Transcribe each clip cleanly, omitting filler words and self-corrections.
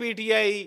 PTI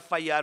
FIR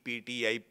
PTI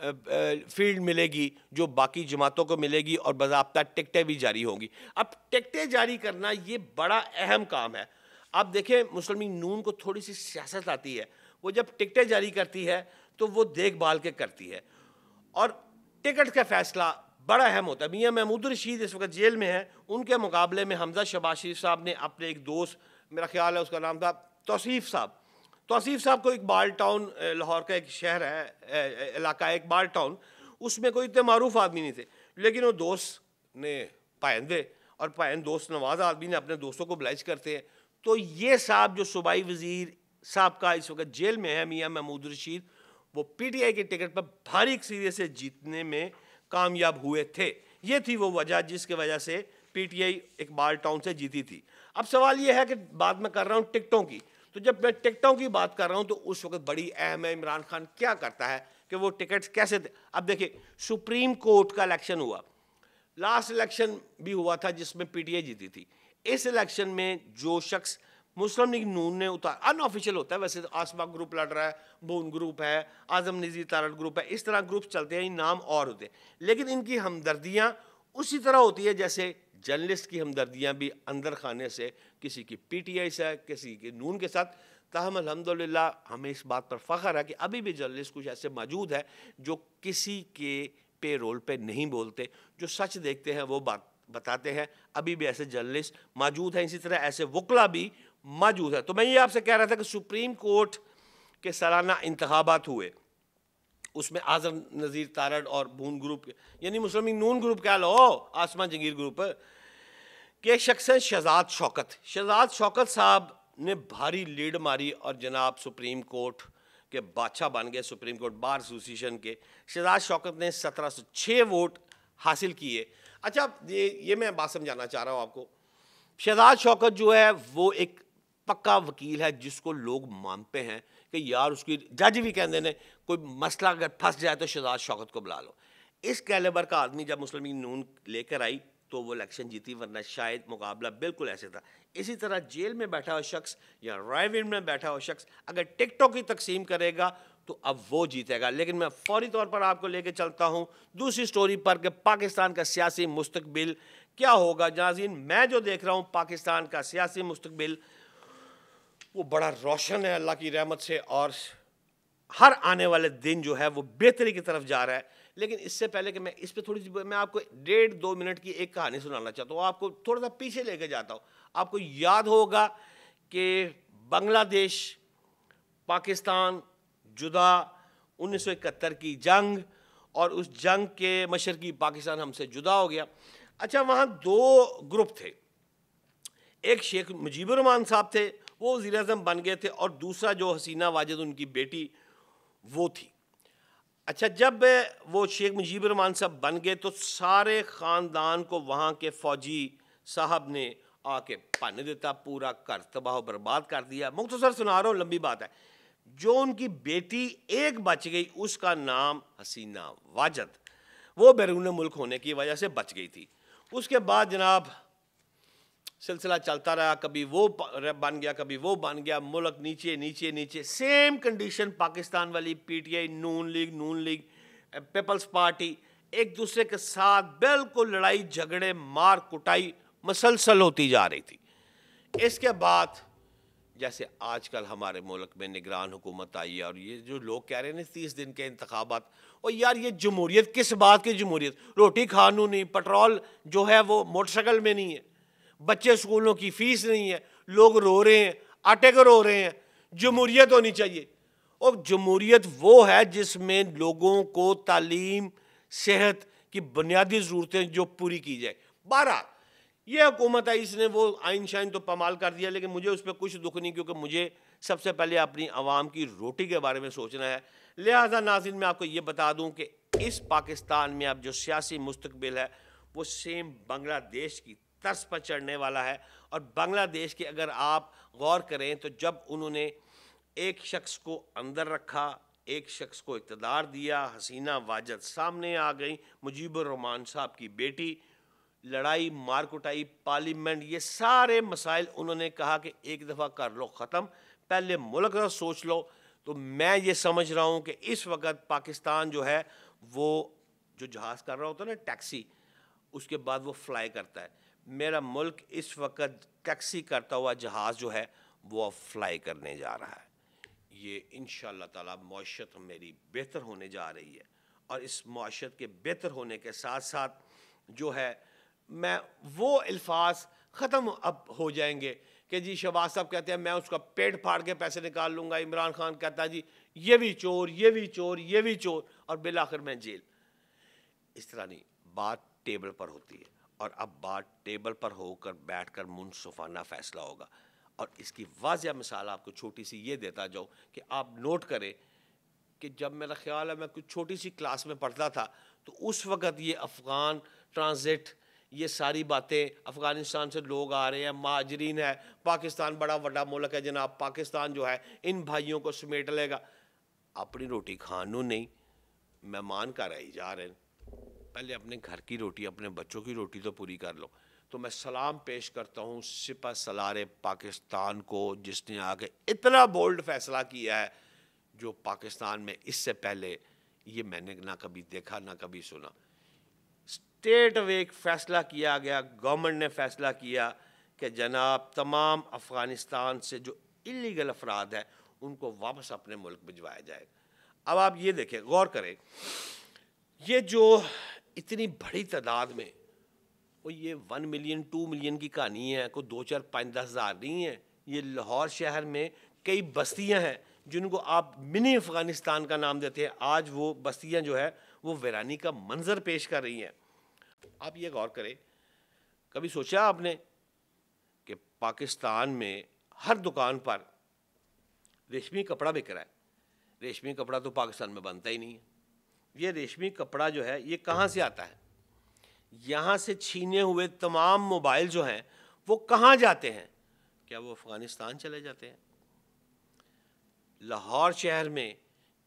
field ملے گی جو باقی جماعتوں کو ملے گی اور باضابطہ ٹکٹیں بھی جاری ہوں گی. اب ٹکٹیں جاری کرنا یہ بڑا اہم کام ہے. آپ دیکھیں مسلم لیگ نون کو تھوڑی سی سیاست آتی ہے. وہ جب ٹکٹیں جاری کرتی ہے تو وہ دیکھ بھال کے کرتی ہے اور ٹکٹ کا فیصلہ بڑا اہم ہوتا ہے. میاں محمود الرشید اس وقت جیل میں ہیں. ان کے مقابلے میں حمزہ شہباز شریف صاحب نے اپنے ایک دوست, میرا خیال ہے اس کا نام تھا توصیف صاحب کو, اقبال ٹاؤن لاہور کا ایک شہر ہے, علاقہ ہے اقبال ٹاؤن, اس میں کوئی اتنے معروف آدمی نہیں تھے, لیکن وہ دوست نے پائند دے اور پائند دوست نواز آدمی نے اپنے دوستوں کو بلائز کرتے ہیں. تو یہ صاحب جو صوبائی وزیر صاحب کا اس وقت جیل میں ہے میاں محمود الرشید, وہ پی ٹی آئی کے ٹکٹ پر بھاری اکثریت سے جیتنے میں کامیاب ہوئے تھے. یہ تھی وہ وجہ جس کی وجہ سے پی ٹی آئی اقبال ٹاؤن سے جیتی تھی. اب سوال یہ ہے کہ بات میں کر رہا ہوں ٹکٹوں کی, تو جب میں ٹکٹوں کی بات کر رہا ہوں تو اس وقت بڑی اہم ہے عمران خان کیا کرتا ہے کہ وہ ٹکٹس کیسے اب دیکھیں سپریم کورٹ کا الیکشن ہوا, لاسٹ الیکشن بھی ہوا تھا جس میں پی ٹی آئی جیتی تھی. اس الیکشن میں جو شخص مسلم لیگ نون نے ان آفیشیل ہوتا ہے, ویسے آسما گروپ لڑ رہا ہے, بون گروپ ہے, اعظم نذیر تارڑ گروپ ہے, اس طرح گروپ چلتے ہیں, نام اور ہوتے ہیں, لیکن ان کی ہمدردیاں اسی طرح ہوتی ہے جیسے جرنلسٹ کی ہمدردیاں بھی اندر خانے سے کسی کی پی ٹی آئی سے کسی کے نون کے ساتھ. تاہم الحمدللہ ہمیں اس بات پر فخر ہے کہ ابھی بھی جرنلسٹ کچھ ایسے موجود ہیں جو کسی کے پے رول پہ نہیں بولتے, جو سچ دیکھتے ہیں وہ بات بتاتے ہیں. ابھی بھی ایسے جرنلسٹ موجود ہیں, اسی طرح ایسے وکلا بھی موجود ہے. تو میں یہ آپ سے کہہ رہا تھا کہ سپریم کورٹ کے سالانہ انتخابات ہوئے, اس میں اعظم نذیر تارڑ اور بون گروپ یعنی مسلم لیگ نون گروپ کہہ لو, آسما جنگیر گروپ کے شخص ہیں شہزاد شوکت صاحب نے بھاری لیڈ ماری اور جناب سپریم کورٹ کے بادشاہ بن گئے. سپریم کورٹ بار ایسوسیشن کے شہزاد شوکت نے 1706 ووٹ حاصل کیے. اچھا یہ میں بات سمجھانا چاہ رہا ہوں آپ کو. شہزاد شوکت جو ہے وہ ایک پکا وکیل ہے جس کو لوگ مانتے ہیں کہ یار اس کی جج بھی کہتے ہیں کوئی مسئلہ اگر پھنس جائے تو شہزاد شوکت کو بلا لو. اس کیلیبر کا آدمی جب مسلم لیگ نون لے کر آئی تو وہ الیکشن جیتی, ورنہ شاید مقابلہ بالکل ایسے تھا. اسی طرح جیل میں بیٹھا ہوا شخص یا رائے ون میں بیٹھا ہوا شخص اگر ٹکٹوں کی تقسیم کرے گا تو اب وہ جیتے گا. لیکن میں فوری طور پر آپ کو لے کے چلتا ہوں دوسری سٹوری پر کہ پاکستان کا سیاسی مستقبل کیا ہوگا. ناظرین, میں جو دیکھ رہا ہوں پاکستان کا سیاسی مستقبل وہ بڑا روشن ہے اللہ کی رحمت سے, اور ہر آنے والے دن جو ہے وہ بہتری کی طرف جا رہا ہے. لیکن اس سے پہلے کہ میں اس پہ تھوڑی سی میں آپ کو 1.5-2 منٹ کی ایک کہانی سنانا چاہتا ہوں, آپ کو تھوڑا سا پیچھے لے کے جاتا ہوں. آپ کو یاد ہوگا کہ بنگلہ دیش پاکستان جدا 1971 کی جنگ, اور اس جنگ کے مشرقی پاکستان ہم سے جدا ہو گیا. اچھا, وہاں 2 گروپ تھے, ایک شیخ مجیب الرحمان صاحب تھے, وہ وزیر اعظم بن گئے تھے, اور دوسرا جو حسینہ واجد ان کی بیٹی وہ تھی. اچھا, جب وہ شیخ مجیب الرحمان صاحب بن گئے تو سارے خاندان کو وہاں کے فوجی صاحب نے آ کے پانے دیتا, پورا گھر تباہ و برباد کر دیا. مختصر سنا رہا ہوں, لمبی بات ہے. جو ان کی بیٹی ایک بچ گئی اس کا نام حسینہ واجد, وہ بیرون ملک ہونے کی وجہ سے بچ گئی تھی. اس کے بعد جناب سلسلہ چلتا رہا, کبھی وہ بن گیا کبھی وہ بن گیا, ملک نیچے نیچے نیچے. سیم کنڈیشن پاکستان والی, پی ٹی آئی, نون لیگ, پیپلز پارٹی ایک دوسرے کے ساتھ بالکل لڑائی جھگڑے مار کٹائی مسلسل ہوتی جا رہی تھی. اس کے بعد جیسے آج کل ہمارے ملک میں نگران حکومت آئی ہے, اور یہ جو لوگ کہہ رہے ہیں 30 دن کے انتخابات, اور یار یہ جمہوریت کس بات کی جمہوریت؟ روٹی کھانو نہیں, پٹرول جو ہے وہ موٹر سائیکل میں نہیں ہے, بچے اسکولوں کی فیس نہیں ہے, لوگ رو رہے ہیں, آٹے کو رو رہے ہیں. جمہوریت ہونی چاہیے, اور جمہوریت وہ ہے جس میں لوگوں کو تعلیم صحت کی بنیادی ضرورتیں جو پوری کی جائے. 12 یہ حکومت ہے, اس نے وہ آئین شائن تو پامال کر دیا, لیکن مجھے اس پہ کچھ دکھ نہیں, کیونکہ مجھے سب سے پہلے اپنی عوام کی روٹی کے بارے میں سوچنا ہے. لہذا ناظرین, میں آپ کو یہ بتا دوں کہ اس پاکستان میں اب جو سیاسی مستقبل ہے وہ سیم بنگلہ دیش کی طرز پر چڑھنے والا ہے. اور بنگلہ دیش کے اگر آپ غور کریں تو جب انہوں نے ایک شخص کو اندر رکھا, ایک شخص کو اقتدار دیا, حسینہ واجد سامنے آ گئی, مجیب الرحمان صاحب کی بیٹی, لڑائی مار کٹائی, پارلیمنٹ, یہ سارے مسائل انہوں نے کہا کہ ایک دفعہ کر لو ختم, پہلے ملک کا سوچ لو. تو میں یہ سمجھ رہا ہوں کہ اس وقت پاکستان جو ہے وہ جو جہاز کر رہا ہوتا ہے نا ٹیکسی، اس کے بعد وہ فلائی کرتا ہے. میرا ملک اس وقت ٹیکسی کرتا ہوا جہاز جو ہے وہ فلائی کرنے جا رہا ہے. یہ انشاءاللہ تعالی معیشت میری بہتر ہونے جا رہی ہے، اور اس معیشت کے بہتر ہونے کے ساتھ ساتھ جو ہے میں وہ الفاظ ختم اب ہو جائیں گے کہ جی شہباز صاحب کہتے ہیں میں اس کا پیٹ پھاڑ کے پیسے نکال لوں گا، عمران خان کہتا ہے جی یہ بھی چور، یہ بھی چور، یہ بھی چور، اور بالآخر میں جیل. اس طرح نہیں، بات ٹیبل پر ہوتی ہے، اور اب بات ٹیبل پر ہو کر بیٹھ کر منصفانہ فیصلہ ہوگا. اور اس کی واضح مثال آپ کو چھوٹی سی یہ دیتا جاؤں کہ آپ نوٹ کریں کہ جب میرا خیال ہے میں کچھ چھوٹی سی کلاس میں پڑھتا تھا تو اس وقت یہ افغان ٹرانزٹ، یہ ساری باتیں، افغانستان سے لوگ آ رہے ہیں، مہاجرین ہے، پاکستان بڑا بڑا ملک ہے جناب، پاکستان جو ہے ان بھائیوں کو سمیٹ لے گا. اپنی روٹی کھانو نہیں، مہمان کا رہی جا رہے ہیں، پہلے اپنے گھر کی روٹی، اپنے بچوں کی روٹی تو پوری کر لو. تو میں سلام پیش کرتا ہوں سپہ سالار پاکستان کو، جس نے آگے اتنا بولڈ فیصلہ کیا ہے جو پاکستان میں اس سے پہلے یہ میں نے نہ کبھی دیکھا نہ کبھی سنا. اسٹیٹ وے ایک فیصلہ کیا گیا، گورنمنٹ نے فیصلہ کیا کہ جناب تمام افغانستان سے جو اللیگل افراد ہیں ان کو واپس اپنے ملک بھجوایا جائے. اب آپ یہ دیکھیں، غور کریں، یہ جو اتنی بڑی تعداد میں، وہ یہ 1 ملین 2 ملین کی کہانی ہے، کوئی 2 4 5 10 ہزار نہیں ہے. یہ لاہور شہر میں کئی بستیاں ہیں جن کو آپ منی افغانستان کا نام دیتے ہیں. آج وہ بستیاں جو ہے وہ ویرانی کا منظر پیش کر رہی ہیں. آپ یہ غور کریں، کبھی سوچا آپ نے کہ پاکستان میں ہر دکان پر ریشمی کپڑا بک رہا ہے؟ ریشمی کپڑا تو پاکستان میں بنتا ہی نہیں ہے. یہ ریشمی کپڑا جو ہے یہ کہاں سے آتا ہے؟ یہاں سے چھینے ہوئے تمام موبائل جو ہیں وہ کہاں جاتے ہیں؟ کیا وہ افغانستان چلے جاتے ہیں؟ لاہور شہر میں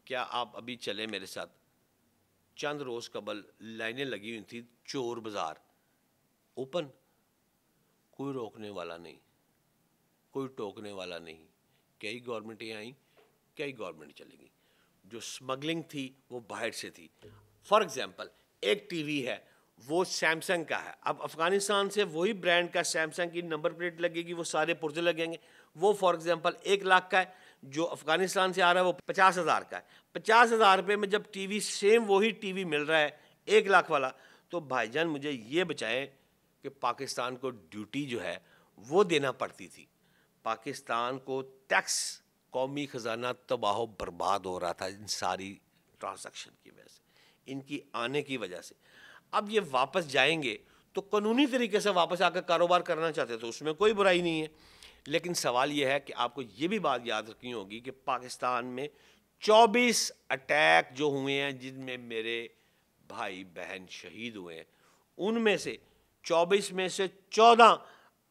کیا آپ ابھی چلیں میرے ساتھ، چند روز قبل لائنیں لگی ہوئی تھیں چور بازار اوپن، کوئی روکنے والا نہیں، کوئی ٹوکنے والا نہیں. کئی گورنمنٹیں آئیں، کئی گورنمنٹ چلی گئیں. جو سمگلنگ تھی وہ باہر سے تھی. فار ایگزامپل ایک ٹی وی ہے، وہ سیمسنگ کا ہے، اب افغانستان سے وہی برانڈ کا سیمسنگ کی نمبر پلیٹ لگے گی، وہ سارے پرزے لگیں گے. وہ فار ایگزامپل 1 لاکھ کا ہے، جو افغانستان سے آ رہا ہے وہ 50,000 کا ہے. 50,000 روپے میں جب ٹی وی سیم وہی ٹی وی مل رہا ہے 1 لاکھ والا، تو بھائی جان مجھے یہ بچائیں کہ پاکستان کو ڈیوٹی جو ہے وہ دینا پڑتی تھی. پاکستان کو ٹیکس، قومی خزانہ تباہ و برباد ہو رہا تھا ان ساری ٹرانزیکشن کی وجہ سے، ان کی آنے کی وجہ سے. اب یہ واپس جائیں گے تو قانونی طریقے سے واپس آ کر کاروبار کرنا چاہتے تو اس میں کوئی برائی نہیں ہے. لیکن سوال یہ ہے کہ آپ کو یہ بھی بات یاد رکھنی ہوگی کہ پاکستان میں 24 اٹیک جو ہوئے ہیں جن میں میرے بھائی بہن شہید ہوئے ہیں، ان میں سے 24 میں سے 14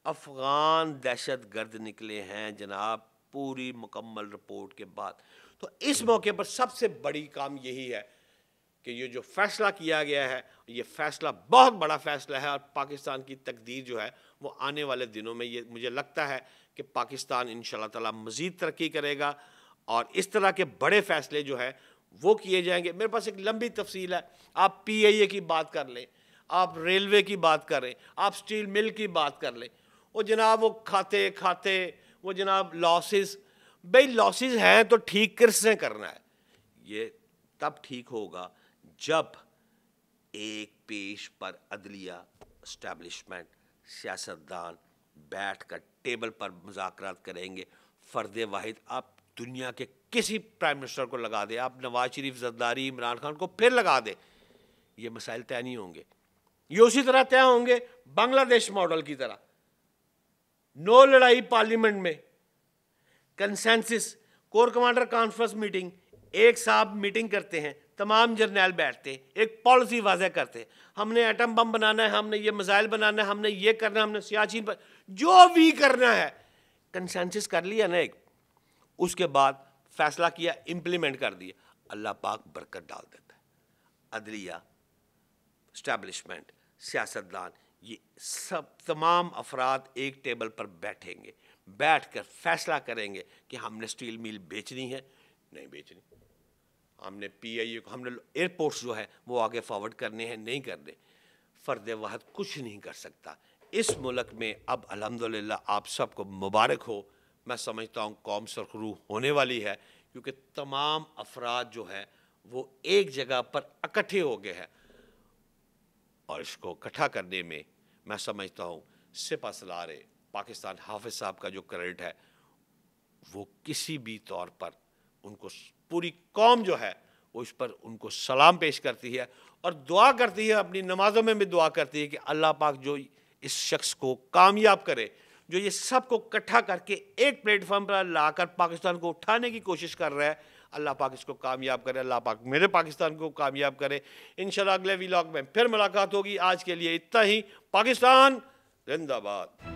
افغان دہشت گرد نکلے ہیں جناب، پوری مکمل رپورٹ کے بعد. تو اس موقع پر سب سے بڑی کام یہی ہے کہ یہ جو فیصلہ کیا گیا ہے یہ فیصلہ بہت بڑا فیصلہ ہے، اور پاکستان کی تقدیر جو ہے وہ آنے والے دنوں میں یہ مجھے لگتا ہے کہ پاکستان انشاءاللہ تعالی مزید ترقی کرے گا، اور اس طرح کے بڑے فیصلے جو ہے وہ کیے جائیں گے. میرے پاس ایک لمبی تفصیل ہے، آپ پی آئی اے کی بات کر لیں، آپ ریلوے کی بات کریں، آپ سٹیل مل کی بات کر لیں، وہ جناب وہ کھاتے وہ جناب لاسز، بھئی لاسز ہیں تو ٹھیک کیسے کرنا ہے؟ یہ تب ٹھیک ہوگا جب ایک پیش پر عدلیہ، اسٹیبلشمنٹ، سیاستدان بیٹھ کر ٹیبل پر مذاکرات کریں گے. فرد واحد آپ دنیا کے کسی پرائم منسٹر کو لگا دے، آپ نواز شریف، زرداری، عمران خان کو پھر لگا دے، یہ مسائل طے نہیں ہوں گے. یہ اسی طرح طے ہوں گے بنگلہ دیش ماڈل کی طرح، نو لڑائی پارلیمنٹ میں، consensus, corps commander conference meeting, ایک صاحب میٹنگ کرتے ہیں، تمام جرنیل بیٹھتے ہیں، ایک پالیسی واضح کرتے ہیں، ہم نے ایٹم بم بنانا ہے، ہم نے یہ میزائل بنانا ہے، ہم نے یہ کرنا ہے، ہم نے سیاچین پر جو بھی کرنا ہے، کنسنسس کر لیا نا ایک، اس کے بعد فیصلہ کیا، امپلیمنٹ کر دیا، اللہ پاک برکت ڈال دیتا ہے. عدلیہ، اسٹیبلشمنٹ، سیاستدان، یہ سب تمام افراد ایک ٹیبل پر بیٹھیں گے، بیٹھ کر فیصلہ کریں گے کہ ہم نے سٹیل میل بیچنی ہے، نہیں بیچنی. ہم نے پی آئی اے کو ہم نے ایئرپورٹس جو ہے وہ آگے فارورڈ کرنے ہیں, نہیں کرنے. فرد واحد کچھ نہیں کر سکتا. اس ملک میں اب الحمدللہ آپ سب کو مبارک ہو. میں سمجھتا ہوں قوم سرخرو ہونے والی ہے, کیونکہ تمام افراد جو ہے وہ ایک جگہ پر اکٹھے ہو گئے ہیں, اور اس کو اکٹھا کرنے میں میں سمجھتا ہوں سپہ سالار پاکستان حافظ صاحب کا جو کریڈٹ ہے وہ کسی بھی طور پر ان کو پوری قوم جو ہے وہ اس پر ان کو سلام پیش کرتی ہے اور دعا کرتی ہے, اپنی نمازوں میں بھی دعا کرتی ہے کہ اللہ پاک جو اس شخص کو کامیاب کرے, جو یہ سب کو اکٹھا کر کے ایک پلیٹ فارم پر لا کر پاکستان کو اٹھانے کی کوشش کر رہا ہے. اللہ پاک اس کو کامیاب کرے, اللہ پاک میرے پاکستان کو کامیاب کرے. انشاءاللہ اگلے ویلاگ میں پھر ملاقات ہوگی. آج کے لیے اتنا ہی. پاکستان زندہ باد.